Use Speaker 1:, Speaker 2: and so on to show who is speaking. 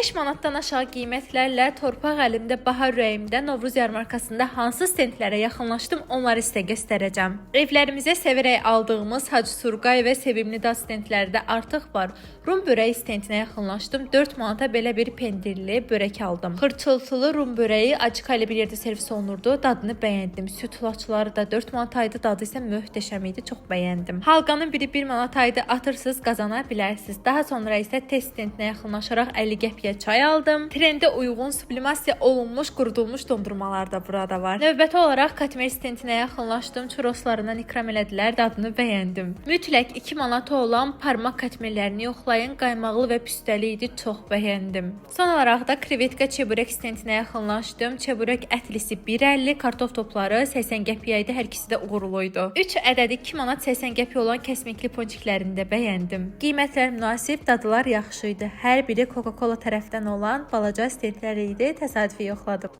Speaker 1: 5 manatdan aşağı qiymətlərlə torpaq əlimdə, bahar ürəyimdə Novruz yarmarkasında hansı stendlərə yaxınlaşdım, onları sizə göstərəcəm. Evlərimizə sevərək aldığımız Hacı Turqay və Sevimli Dad stendləri də artıq var. Rum börəyi stendinə yaxınlaşdım. 4 manata belə bir pendirli börək aldım. Xırçıltılı rum börəyi acıqa ilə bir yerdə servis olunurdu. Dadını bəyəndim. Süt laçları da 4 manataydı. Dadı isə möhtəşəm idi. Çox bəyəndim. Halqanın biri 1 manataydı. Atırsız qazana bilərsiniz. Daha sonra isə test stendinə yaxınlaşaraq 50 qəpiyə çay aldım. Trendə uyğun sublimasiya olunmuş qurudulmuş dondurmalar da burada var. Növbəti olaraq Katmer stendinə yaxınlaşdım. Churroslarından ikram elədilər. Dadını bəyəndim. Mütləq 2 manata olan parmaq katmerlərini yoxlayın. Qaymaqlı və püstəli idi. Çox bəyəndim. Son olaraq da krevetka çeburek stendinə yaxınlaşdım. Çeburek ətlisi 1.50, kartof topları 80 qəpiyə idi. Hər ikisi də uğurluydu. 3 ədədi 2 manat 80 qəpiyə olan kəsmikli ponçiklərini də bəyəndim. Qiymətlər münasib, dadlar yaxşı idi. Hər biri Coca-Cola tərəfdən olan balaca stendlər idi. Təsadüfi yoxladım.